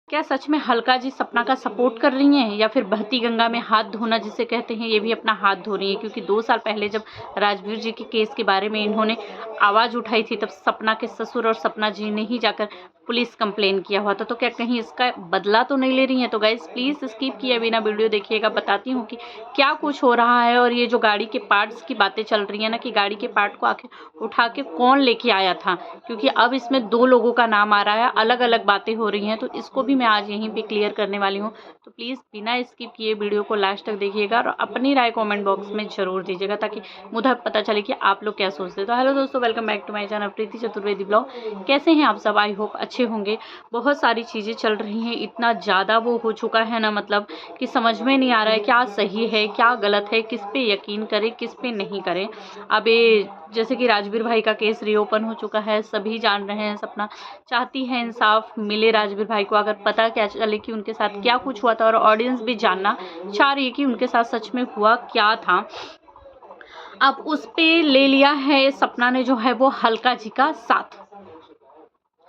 क्या सच में अलका जी सपना का सपोर्ट कर रही हैं या फिर बहती गंगा में हाथ धोना जिसे कहते हैं, ये भी अपना हाथ धो रही हैं? क्योंकि 2 साल पहले जब राजवीर जी के केस के बारे में इन्होंने आवाज़ उठाई थी, तब सपना के ससुर और सपना जी ने ही जाकर पुलिस कंप्लेन किया हुआ था। तो क्या कहीं इसका बदला तो नहीं ले रही हैं? तो गाइस प्लीज़ स्किप किए बिना वीडियो देखिएगा, बताती हूँ कि क्या कुछ हो रहा है। और ये जो गाड़ी के पार्ट्स की बातें चल रही है ना, कि गाड़ी के पार्ट को आखिर उठा के कौन लेके आया था, क्योंकि अब इसमें 2 लोगों का नाम आ रहा है, अलग अलग बातें हो रही हैं, तो इसको भी मैं आज यहीं पे क्लियर करने वाली हूँ। तो प्लीज़ बिना स्किप किए वीडियो को लास्ट तक देखिएगा और अपनी राय कमेंट बॉक्स में ज़रूर दीजिएगा, ताकि मुझे पता चले कि आप लोग क्या सोचते हैं। तो हेलो दोस्तों, welcome back to my channel Preeti Chaturvedi blog. कैसे हैं आप सब? आई होप अच्छे होंगे। बहुत सारी चीज़ें चल रही हैं, इतना ज़्यादा वो हो चुका है ना, मतलब कि समझ में नहीं आ रहा है क्या सही है क्या गलत है, किस पे यकीन करें किस पे नहीं करें। अब ये जैसे कि राजवीर भाई का केस रीओपन हो चुका है, सभी जान रहे हैं, सपना चाहती है इंसाफ मिले राजवीर भाई को, अगर पता क्या चले कि उनके साथ क्या कुछ हुआ था, और ऑडियंस भी जानना चाह रही है कि उनके साथ सच में हुआ क्या था। अब उस पे ले लिया है सपना ने जो है वो अलका जी का साथ।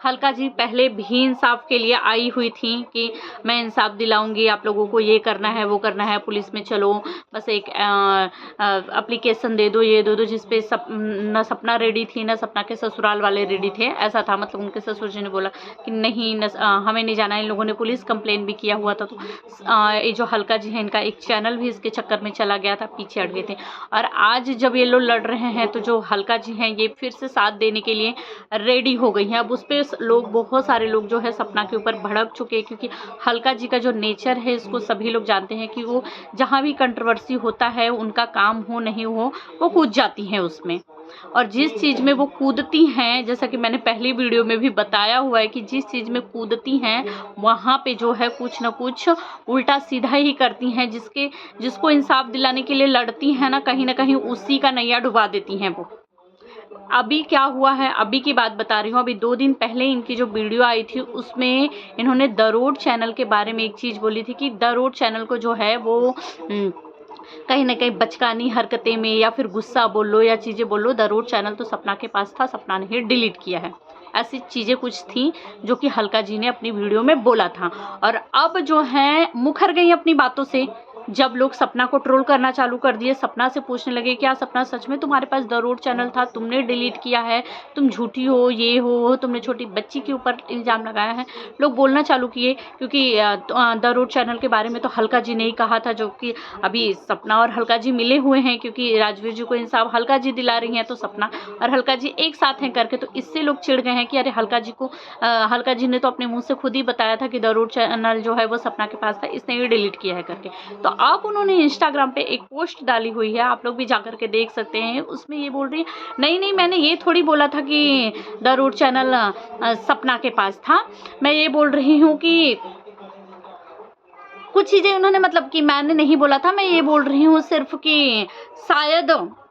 अलका जी पहले भी इंसाफ के लिए आई हुई थी कि मैं इंसाफ दिलाऊंगी, आप लोगों को ये करना है वो करना है, पुलिस में चलो, बस एक एप्लीकेशन दे दो, ये दे दो, जिसपे न सपना रेडी थी न सपना के ससुराल वाले रेडी थे। ऐसा था, मतलब उनके ससुर जी ने बोला कि नहीं हमें नहीं जाना है। इन लोगों ने पुलिस कंप्लेन भी किया हुआ था। तो ये जो अलका जी है, इनका एक चैनल भी इसके चक्कर में चला गया था, पीछे हट गए थे। और आज जब ये लोग लड़ रहे हैं, तो जो अलका जी हैं ये फिर से साथ देने के लिए रेडी हो गई हैं। अब उस पर लोग, बहुत सारे लोग जो है सपना के ऊपर भड़क चुके हैं, क्योंकि अलका जी का जो नेचर है इसको सभी लोग जानते हैं कि वो जहाँ भी कंट्रोवर्सी होता है, उनका काम हो नहीं हो, वो कूद जाती हैं उसमें। और जिस चीज़ में वो कूदती हैं, जैसा कि मैंने पहली वीडियो में भी बताया हुआ है कि जिस चीज़ में कूदती हैं वहाँ पे जो है कुछ ना कुछ उल्टा सीधा ही करती हैं। जिसको इंसाफ दिलाने के लिए लड़ती हैं ना कहीं उसी का नैया डुबा देती हैं वो। अभी क्या हुआ है, अभी की बात बता रही हूँ। अभी 2 दिन पहले इनकी जो वीडियो आई थी, उसमें इन्होंने द रोड चैनल के बारे में एक चीज़ बोली थी कि द रोड चैनल को जो है वो कहीं ना कहीं बचकानी हरकतें में या फिर गुस्सा बोल लो या चीज़ें बोल लो, द रोड चैनल तो सपना के पास था, सपना ने ही डिलीट किया है। ऐसी चीज़ें कुछ थी जो कि अलका जी ने अपनी वीडियो में बोला था। और अब जो है मुखर गई अपनी बातों से। जब लोग सपना को ट्रोल करना चालू कर दिए, सपना से पूछने लगे क्या सपना सच में तुम्हारे पास द रोड चैनल था, तुमने डिलीट किया है, तुम झूठी हो, ये हो, तुमने छोटी बच्ची के ऊपर इल्ज़ाम लगाया है। लोग बोलना चालू किए, क्योंकि द रोड चैनल के बारे में तो अलका जी ने ही कहा था, जो कि अभी सपना और अलका जी मिले हुए हैं, क्योंकि राजवीर जी को इंसाफ अलका जी दिला रही हैं, तो सपना और अलका जी एक साथ हैं करके। तो इससे लोग चिढ़ गए हैं कि अरे अलका जी ने तो अपने मुंह से खुद ही बताया था कि द रोड चैनल जो है वो सपना के पास था, इसने ही डिलीट किया है करके। तो अब उन्होंने इंस्टाग्राम पे एक पोस्ट डाली हुई है, आप लोग भी जाकर के देख सकते हैं। उसमें ये बोल रही है नहीं मैंने ये थोड़ी बोला था कि द रोड चैनल सपना के पास था। मैं ये बोल रही हूँ कि कुछ चीज़ें उन्होंने, मतलब कि मैंने नहीं बोला था, मैं ये बोल रही हूँ सिर्फ कि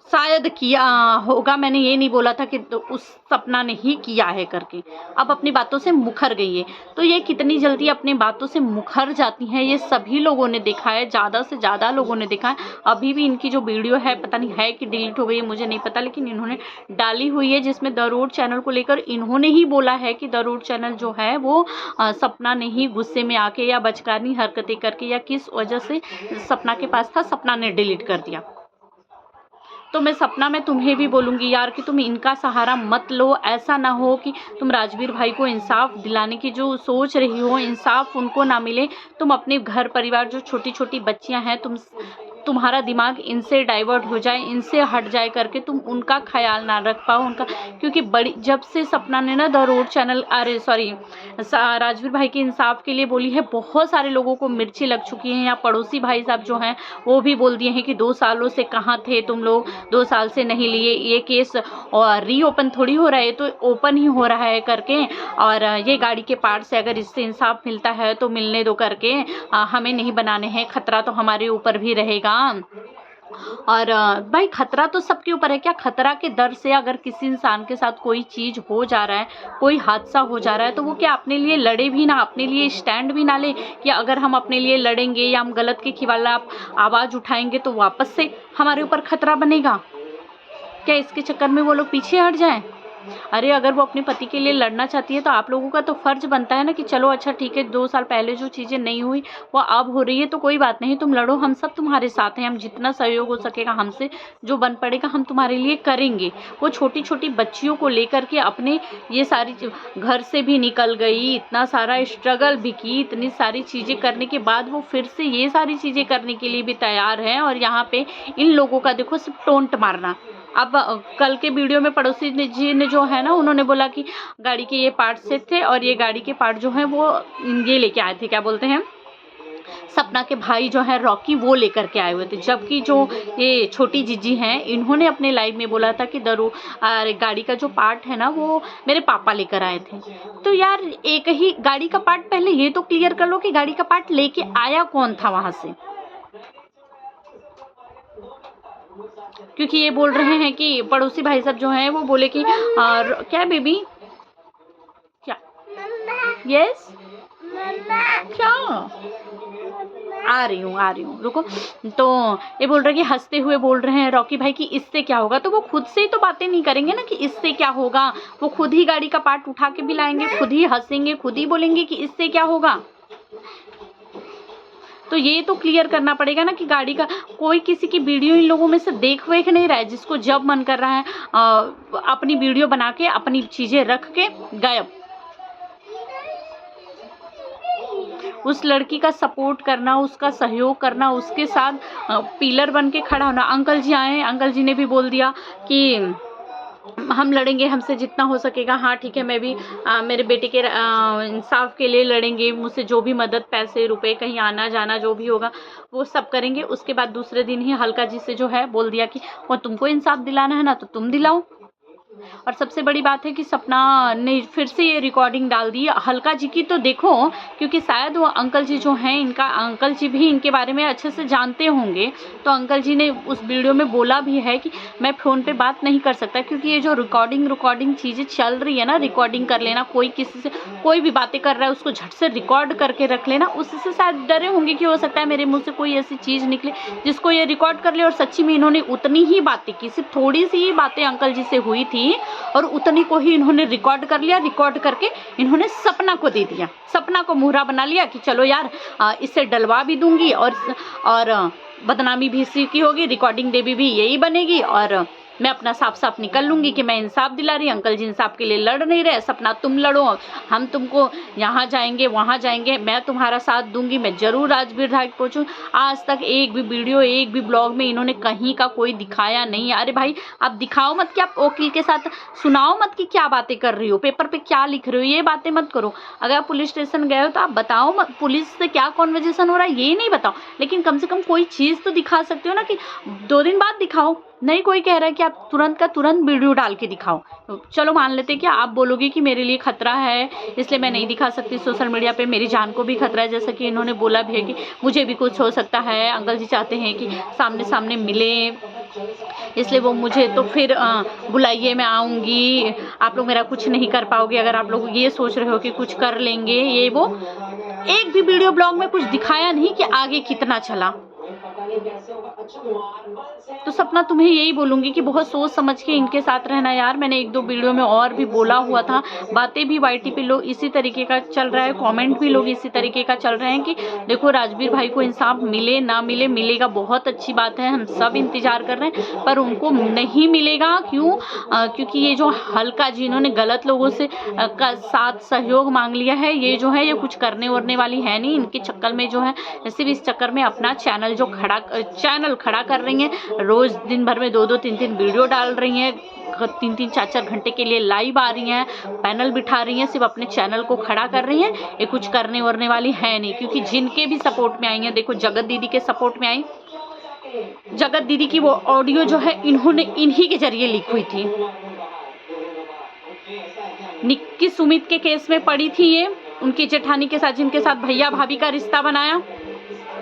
शायद किया होगा, मैंने ये नहीं बोला था कि तो उस सपना ने ही किया है करके। अब अपनी बातों से मुखर गई है। तो ये कितनी जल्दी अपनी बातों से मुखर जाती हैं, ये सभी लोगों ने देखा है, ज़्यादा से ज़्यादा लोगों ने देखा है। अभी भी इनकी जो वीडियो है, पता नहीं है कि डिलीट हो गई है, मुझे नहीं पता, लेकिन इन्होंने डाली हुई है, जिसमें द रोड चैनल को लेकर इन्होंने ही बोला है कि द रोड चैनल जो है वो सपना ने ही गुस्से में आके या बचकानी हरकतें करके या किस वजह से सपना के पास था, सपना ने डिलीट कर दिया। तो मैं तुम्हें भी बोलूँगी यार कि तुम इनका सहारा मत लो। ऐसा ना हो कि तुम राजवीर भाई को इंसाफ दिलाने की जो सोच रही हो, इंसाफ उनको ना मिले, तुम अपने घर परिवार, जो छोटी छोटी बच्चियां हैं, तुम्हारा दिमाग इनसे डाइवर्ट हो जाए, इनसे हट जाए करके तुम उनका ख्याल ना रख पाओ उनका। क्योंकि जब से सपना ने ना द रोड चैनल, अरे सॉरी, राजवीर भाई के इंसाफ के लिए बोली है, बहुत सारे लोगों को मिर्ची लग चुकी हैं। या पड़ोसी भाई साहब जो हैं वो भी बोल दिए हैं कि 2 सालों से कहाँ थे तुम लोग, 2 साल से नहीं लिए, ये केस और रीओपन थोड़ी हो रहा है, तो ओपन ही हो रहा है करके। और ये गाड़ी के पार्ट से अगर इससे इंसाफ मिलता है तो मिलने दो करके, हमें नहीं बनाने हैं, खतरा तो हमारे ऊपर भी रहेगा। और भाई खतरा तो सबके ऊपर है। क्या खतरा के डर से अगर किसी इंसान के साथ कोई चीज़ हो जा रहा है, कोई हादसा हो जा रहा है, तो वो क्या अपने लिए लड़े भी ना, अपने लिए स्टैंड भी ना ले कि अगर हम अपने लिए लड़ेंगे या हम गलत के खिलाफ आवाज़ उठाएंगे तो वापस से हमारे ऊपर खतरा बनेगा? क्या इसके चक्कर में वो लोग पीछे हट जाएं? अरे अगर वो अपने पति के लिए लड़ना चाहती है तो आप लोगों का तो फ़र्ज़ बनता है ना कि चलो अच्छा ठीक है, 2 साल पहले जो चीज़ें नहीं हुई वो अब हो रही है तो कोई बात नहीं, तुम लड़ो, हम सब तुम्हारे साथ हैं, हम जितना सहयोग हो सकेगा हमसे जो बन पड़ेगा हम तुम्हारे लिए करेंगे। वो छोटी-छोटी बच्चियों को लेकर के अपने ये सारी घर से भी निकल गई, इतना सारा स्ट्रगल भी की, इतनी सारी चीज़ें करने के बाद वो फिर से ये सारी चीज़ें करने के लिए भी तैयार है। और यहाँ पे इन लोगों का देखो सिर्फ टोंट मारना। अब कल के वीडियो में पड़ोसी जी ने जो है ना, उन्होंने बोला कि गाड़ी के ये पार्ट्स थे और ये गाड़ी के पार्ट जो हैं वो ये लेके आए थे, क्या बोलते हैं, सपना के भाई जो है रॉकी, वो लेकर के आए हुए थे। जबकि जो ये छोटी जीजी हैं, इन्होंने अपने लाइव में बोला था कि गाड़ी का जो पार्ट है ना वो मेरे पापा लेकर आए थे। तो यार एक ही गाड़ी का पार्ट, पहले ये तो क्लियर कर लो कि गाड़ी का पार्ट लेके आया कौन था वहाँ से, क्योंकि ये बोल रहे हैं कि पड़ोसी भाई साहब जो हैं वो बोले कि क्या बेबी, क्या, यस, क्या, आ रही हूँ रुको। तो ये बोल रहे हैं कि हंसते हुए बोल रहे हैं रॉकी भाई कि इससे क्या होगा, तो वो खुद से ही तो बातें नहीं करेंगे ना कि इससे क्या होगा। वो खुद ही गाड़ी का पार्ट उठा के भी लाएंगे, खुद ही हंसेंगे, खुद ही बोलेंगे कि इससे क्या होगा। तो ये तो क्लियर करना पड़ेगा ना कि गाड़ी का कोई किसी की वीडियो इन लोगों में से देख वेख नहीं रहा है। जिसको जब मन कर रहा है अपनी वीडियो बना के अपनी चीज़ें रख के गायब। उस लड़की का सपोर्ट करना, उसका सहयोग करना, उसके साथ पिलर बन के खड़ा होना। अंकल जी आए, अंकल जी ने भी बोल दिया कि हम लड़ेंगे, हमसे जितना हो सकेगा। हाँ ठीक है, मैं भी मेरे बेटे के इंसाफ के लिए लड़ेंगे, मुझसे जो भी मदद, पैसे रुपए, कहीं आना जाना जो भी होगा वो सब करेंगे। उसके बाद दूसरे दिन ही हल्का जी से जो है बोल दिया कि वो तुमको इंसाफ दिलाना है ना तो तुम दिलाओ। और सबसे बड़ी बात है कि सपना ने फिर से ये रिकॉर्डिंग डाल दी हल्का जी की। तो देखो, क्योंकि शायद वो अंकल जी जो हैं, इनका अंकल जी भी इनके बारे में अच्छे से जानते होंगे। तो अंकल जी ने उस वीडियो में बोला भी है कि मैं फ़ोन पे बात नहीं कर सकता, क्योंकि ये जो रिकॉर्डिंग चीज़ें चल रही है ना, रिकॉर्डिंग कर लेना, कोई किसी से कोई भी बातें कर रहा है उसको झट से रिकॉर्ड करके रख लेना, उससे शायद डरे होंगे कि हो सकता है मेरे मुँह से कोई ऐसी चीज़ निकले जिसको ये रिकॉर्ड कर ले। और सच्ची में इन्होंने उतनी ही बातें की, सिर्फ थोड़ी सी ही बातें अंकल जी से हुई थी और उतनी को ही इन्होंने रिकॉर्ड कर लिया। रिकॉर्ड करके इन्होंने सपना को दे दिया, सपना को मुहरा बना लिया कि चलो यार इससे डलवा भी दूंगी और बदनामी भी इसी की होगी, रिकॉर्डिंग देवी भी यही बनेगी और मैं अपना साफ साफ निकल लूँगी कि मैं इंसाफ दिला रही। अंकल जी इंसाफ के लिए लड़ नहीं रहे, सपना तुम लड़ो, हम तुमको यहाँ जाएंगे वहाँ जाएंगे, मैं तुम्हारा साथ दूंगी, मैं ज़रूर राजवीर तक पहुँचूँ। आज तक एक भी वीडियो, एक भी ब्लॉग में इन्होंने कहीं का कोई दिखाया नहीं है। अरे भाई आप दिखाओ मत कि आप वकील के साथ सुनाओ मत कि क्या बातें कर रही हो, पेपर पे क्या लिख रही हो, ये बातें मत करो। अगर आप पुलिस स्टेशन गए हो तो आप बताओ मत पुलिस से क्या कॉन्वर्जेसन हो रहा है, ये नहीं बताओ, लेकिन कम से कम कोई चीज़ तो दिखा सकते हो ना कि 2 दिन बाद दिखाओ। नहीं कोई कह रहा है कि आप तुरंत का तुरंत वीडियो डाल के दिखाओ। चलो मान लेते हैं कि आप बोलोगे कि मेरे लिए खतरा है इसलिए मैं नहीं दिखा सकती, सोशल मीडिया पे मेरी जान को भी खतरा है, जैसा कि इन्होंने बोला भी है कि मुझे भी कुछ हो सकता है। अंकल जी चाहते हैं कि सामने सामने मिले, इसलिए वो मुझे तो फिर बुलाइए, मैं आऊँगी, आप लोग मेरा कुछ नहीं कर पाओगे। अगर आप लोग ये सोच रहे हो कि कुछ कर लेंगे ये वो, एक भी वीडियो ब्लॉग में कुछ दिखाया नहीं कि आगे कितना चला। तो सपना तुम्हें यही बोलूँगी कि बहुत सोच समझ के इनके साथ रहना यार। मैंने 1-2 वीडियो में और भी बोला हुआ था, बातें भी वाईटी पे लोग इसी तरीके का चल रहा है, कमेंट भी लोग इसी तरीके का चल रहे हैं कि देखो राजवीर भाई को इंसाफ मिले ना मिले, मिलेगा बहुत अच्छी बात है, हम सब इंतज़ार कर रहे हैं, पर उनको नहीं मिलेगा। क्यों? क्योंकि ये जो हल्का जिन्होंने गलत लोगों से का साथ सहयोग मांग लिया है, ये जो है ये कुछ करने वरने वाली है नहीं। इनके चक्कर में जो है, सिर्फ इस चक्कर में अपना चैनल खड़ा कर रही हैं, रोज़ दिन भर में 2-2 3-3 वीडियो डाल रही हैं, 3-3 4-4 घंटे के लिए लाइव आ रही हैं, पैनल बिठा रही हैं, सिर्फ अपने चैनल को खड़ा कर रही हैं। ये कुछ करने वरने वाली है नहीं, क्योंकि जिनके भी सपोर्ट में आई हैं, देखो जगत दीदी के सपोर्ट में आई, जगत दीदी की वो ऑडियो जो है इन्होंने इन्हीं के जरिए लीक हुई थी। निक्की सुमित के केस में पड़ी थी ये, उनकी जेठानी के साथ, जिनके साथ भैया भाभी का रिश्ता बनाया,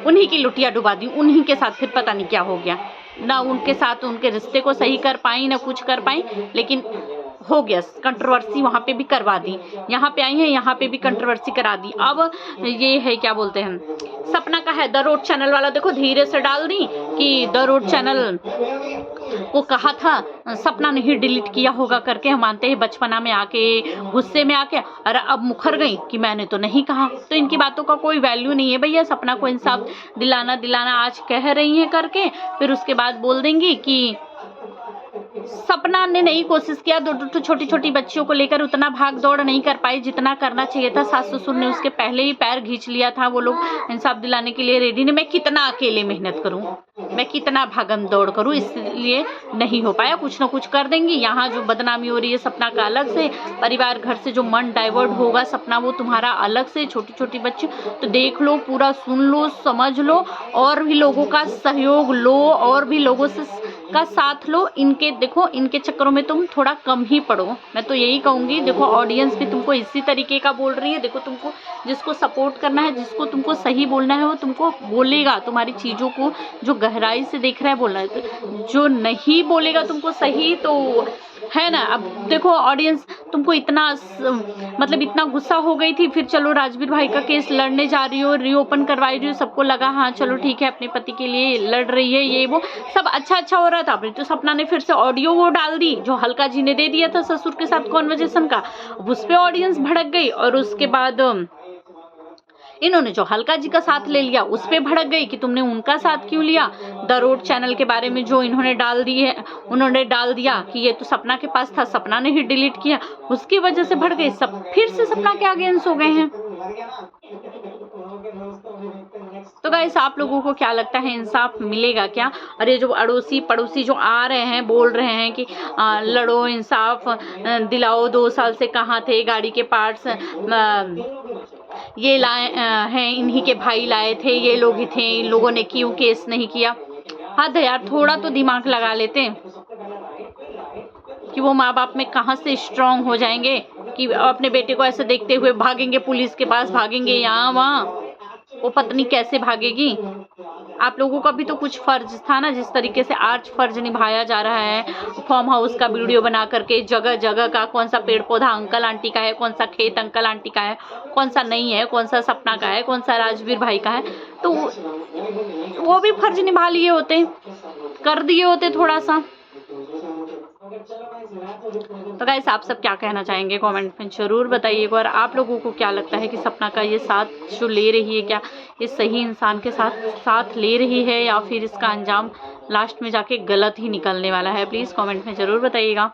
उन्हीं की लुटिया डुबा दी, उन्हीं के साथ फिर पता नहीं क्या हो गया। ना उनके साथ उनके रिश्ते को सही कर पाई, ना कुछ कर पाई, लेकिन हो गया कंट्रोवर्सी, वहाँ पे भी करवा दी। यहाँ पे आई हैं, यहाँ पे भी कंट्रोवर्सी करा दी। अब ये है क्या बोलते हैं, सपना का है। द रोड चैनल वाला देखो धीरे से डाल दी कि द रोड चैनल वो कहा था, सपना नहीं डिलीट किया होगा करके। हम मानते हैं बचपना में आके, गुस्से में आके, और अब मुखर गई कि मैंने तो नहीं कहा। तो इनकी बातों का कोई वैल्यू नहीं है भैया। सपना को इंसाफ दिलाना आज कह रही हैं करके, फिर उसके बाद बोल देंगी कि सपना ने नहीं कोशिश किया, दो छोटी छोटी बच्चियों को लेकर उतना भाग दौड़ नहीं कर पाई जितना करना चाहिए था। सास ससुर ने उसके पहले ही पैर खींच लिया था, वो लोग इंसाफ दिलाने के लिए रेडी नहीं। मैं कितना अकेले मेहनत करूं, मैं कितना भागम दौड़ करूं, इसलिए नहीं हो पाया। कुछ ना कुछ कर देंगी। यहाँ जो बदनामी हो रही है सपना का अलग से, परिवार घर से जो मन डाइवर्ट होगा सपना वो तुम्हारा अलग से, छोटी छोटी बच्ची। तो देख लो, पूरा सुन लो, समझ लो, और भी लोगों का सहयोग लो, और भी लोगों से का साथ लो। इनके देखो, इनके चक्करों में तुम थोड़ा कम ही पड़ो, मैं तो यही कहूँगी। देखो ऑडियंस भी तुमको इसी तरीके का बोल रही है। देखो तुमको जिसको सपोर्ट करना है, जिसको तुमको सही बोलना है, वो तुमको बोलेगा। तुम्हारी चीज़ों को जो गहराई से देख रहा है बोलना है, तो जो नहीं बोलेगा तुमको सही, तो है ना। अब देखो ऑडियंस तुमको इतना मतलब इतना गुस्सा हो गई थी, फिर चलो राजवीर भाई का केस लड़ने जा रही हो, रीओपन करवाई रही हो, सबको लगा हाँ चलो ठीक है अपने पति के लिए लड़ रही है, ये वो सब अच्छा हो रहा था। तो सपना ने फिर से ऑडियो वो डाल दी जो हल्का जी ने दे दिया था ससुर के साथ कॉन्वर्जेशन का, उस पे ऑडियंस भड़क गई। और उसके बाद इन्होंने जो हल्का जी का साथ ले लिया उस पे भड़क गई कि तुमने उनका साथ क्यों लिया। द रोड चैनल के बारे में जो इन्होंने डाल दी है, उन्होंने डाल दिया कि ये तो सपना के पास था, सपना ने ही डिलीट किया, उसकी वजह से भड़क गई। सब फिर से सपना के अगेंस्ट हो गए हैं। तो गाइस आप लोगों को क्या लगता है, इंसाफ मिलेगा क्या? और ये जो अड़ोसी पड़ोसी जो आ रहे हैं, बोल रहे हैं कि लड़ो, इंसाफ दिलाओ, 2 साल से कहाँ थे, गाड़ी के पार्ट्स ये लाए हैं, इन्हीं के भाई लाए थे, ये लोग ही थे, इन लोगों ने क्यों केस नहीं किया। हद है यार, थोड़ा तो दिमाग लगा लेते कि वो माँ बाप में कहाँ से स्ट्रांग हो जाएंगे कि अपने बेटे को ऐसे देखते हुए भागेंगे, पुलिस के पास भागेंगे, यहाँ वहाँ। वो पत्नी कैसे भागेगी? आप लोगों का भी तो कुछ फर्ज था ना। जिस तरीके से आज फर्ज निभाया जा रहा है, फार्म हाउस का वीडियो बना करके, जगह जगह का, कौन सा पेड़ पौधा अंकल आंटी का है, कौन सा खेत अंकल आंटी का है, कौन सा नहीं है, कौन सा सपना का है, कौन सा राजवीर भाई का है, तो वो भी फर्ज निभा लिए होते, कर दिए होते थोड़ा सा। तो गाइस आप सब क्या कहना चाहेंगे कमेंट में जरूर बताइएगा। और आप लोगों को क्या लगता है कि सपना का ये साथ जो ले रही है, क्या ये सही इंसान के साथ ले रही है, या फिर इसका अंजाम लास्ट में जाके गलत ही निकलने वाला है? प्लीज़ कमेंट में ज़रूर बताइएगा।